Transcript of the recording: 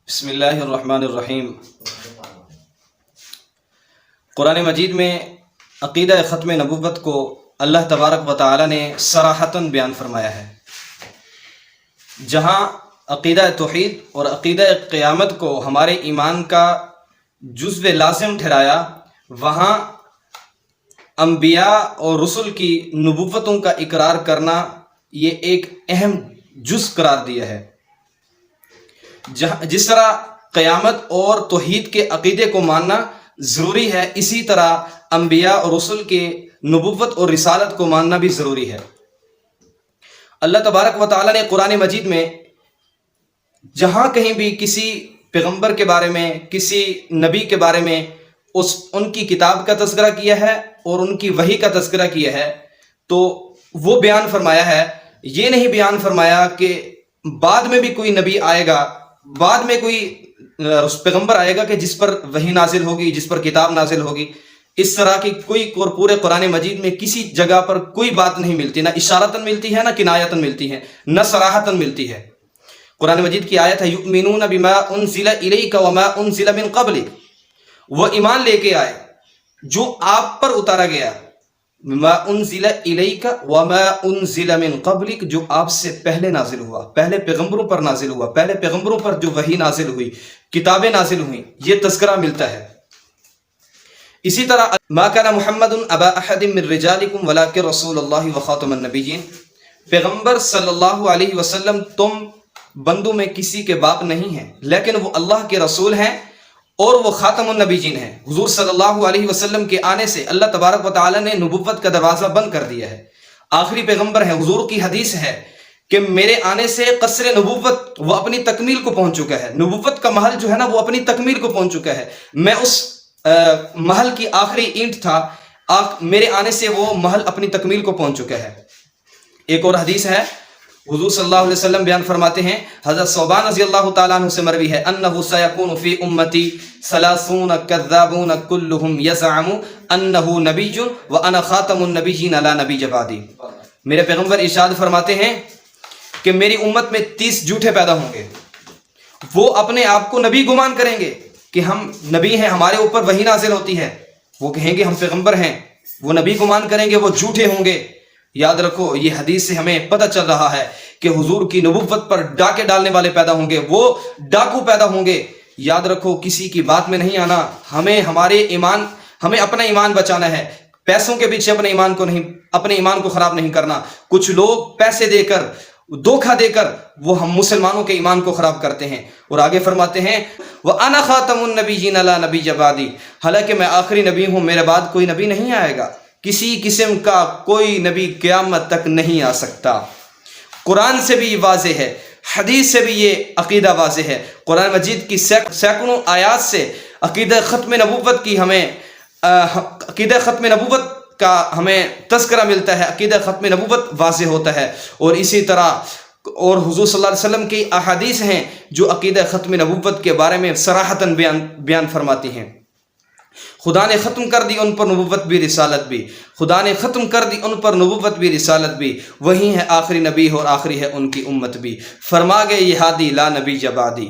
بسم اللہ الرحمن الرحیم۔ قرآن مجید میں عقیدہ ختم نبوت کو اللہ تبارک و تعالی نے صراحتاً بیان فرمایا ہے۔ جہاں عقیدہ توحید اور عقیدہ قیامت کو ہمارے ایمان کا جزو لازم ٹھہرایا، وہاں انبیاء اور رسل کی نبوتوں کا اقرار کرنا یہ ایک اہم جز قرار دیا ہے۔ جس طرح قیامت اور توحید کے عقیدے کو ماننا ضروری ہے، اسی طرح انبیاء اور رسل کے نبوت اور رسالت کو ماننا بھی ضروری ہے۔ اللہ تبارک و تعالی نے قرآن مجید میں جہاں کہیں بھی کسی پیغمبر کے بارے میں، کسی نبی کے بارے میں ان کی کتاب کا تذکرہ کیا ہے اور ان کی وحی کا تذکرہ کیا ہے، تو وہ بیان فرمایا ہے، یہ نہیں بیان فرمایا کہ بعد میں بھی کوئی نبی آئے گا، بعد میں کوئی پیغمبر آئے گا کہ جس پر وحی نازل ہوگی، جس پر کتاب نازل ہوگی۔ اس طرح کی کوئی پورے قرآن مجید میں کسی جگہ پر کوئی بات نہیں ملتی، نہ اشارتاً ملتی ہے، نہ کنایتاً ملتی ہے، نہ صراحتاً ملتی ہے۔ قرآن مجید کی آیت ہے یؤمنون بما انزل الیک وما انزل من قبلک، وہ ایمان لے کے آئے جو آپ پر اتارا گیا، ما انزل الیک وما انزل من قبلک، جو آپ سے پہلے نازل ہوا، پہلے پیغمبروں پر نازل ہوا، پہلے پیغمبروں پر جو وحی نازل ہوئی، کتابیں نازل ہوئیں، یہ تذکرہ ملتا ہے۔ اسی طرح ما کان محمد ابا احد من رجالکم ولکن رسول اللہ وخاتم النبیین، پیغمبر صلی اللہ علیہ وسلم تم بندوں میں کسی کے باپ نہیں ہیں، لیکن وہ اللہ کے رسول ہیں اور وہ خاتم النبیین ہیں۔ حضور صلی اللہ علیہ وسلم کے آنے سے اللہ تبارک و تعالی نے نبوت کا دروازہ بند کر دیا ہے، آخری پیغمبر ہیں۔ حضور کی حدیث ہے کہ میرے آنے سے قصر نبوت وہ اپنی تکمیل کو پہنچ چکا ہے، نبوت کا محل جو ہے نا وہ اپنی تکمیل کو پہنچ چکا ہے، میں اس محل کی آخری اینٹ تھا، میرے آنے سے وہ محل اپنی تکمیل کو پہنچ چکا ہے۔ ایک اور حدیث ہے، حضور صلی اللہ علیہ وسلم بیان فرماتے ہیں، حضرت ثوبان رضی اللہ تعالیٰ عنہ سے مروی ہے، انہ سیکون فی امتی ثلاثون کذابون کلہم یزعم انہ نبی وانا خاتم النبیین لا نبی بعدی۔ میرے پیغمبر ارشاد فرماتے ہیں کہ میری امت میں 30 جھوٹے پیدا ہوں گے، وہ اپنے آپ کو نبی گمان کریں گے کہ ہم نبی ہیں، ہمارے اوپر وحی نازل ہوتی ہے، وہ کہیں گے ہم پیغمبر ہیں، وہ نبی گمان کریں گے، وہ جھوٹے ہوں گے۔ یاد رکھو، یہ حدیث سے ہمیں پتہ چل رہا ہے کہ حضور کی نبوت پر ڈاکے ڈالنے والے پیدا ہوں گے، وہ ڈاکو پیدا ہوں گے۔ یاد رکھو، کسی کی بات میں نہیں آنا، ہمیں اپنا ایمان بچانا ہے، پیسوں کے پیچھے اپنے ایمان کو خراب نہیں کرنا۔ کچھ لوگ پیسے دے کر، دھوکہ دے کر وہ ہم مسلمانوں کے ایمان کو خراب کرتے ہیں، اور آگے فرماتے ہیں وَأَنَا خَاتَمُ النَّبِيِّينَ لَا نَبِيَّ بَعْدِي، حالانکہ میں آخری نبی ہوں، میرے بعد کوئی نبی نہیں آئے گا، کسی قسم کا کوئی نبی قیامت تک نہیں آ سکتا۔ قرآن سے بھی یہ واضح ہے، حدیث سے بھی یہ عقیدہ واضح ہے۔ قرآن مجید کی سینکڑوں آیات سے عقیدہ ختم نبوت کا ہمیں تذکرہ ملتا ہے، عقیدہ ختم نبوت واضح ہوتا ہے، اور اسی طرح اور حضور صلی اللہ علیہ وسلم کی احادیث ہیں جو عقیدہ ختم نبوت کے بارے میں صراحتاً بیان فرماتی ہیں۔ خدا نے ختم کر دی ان پر نبوت بھی رسالت بھی، خدا نے ختم کر دی ان پر نبوت بھی رسالت بھی، وہی ہے آخری نبی اور آخری ہے ان کی امت بھی، فرما گئے یہ ہادی لا نبی بعدی۔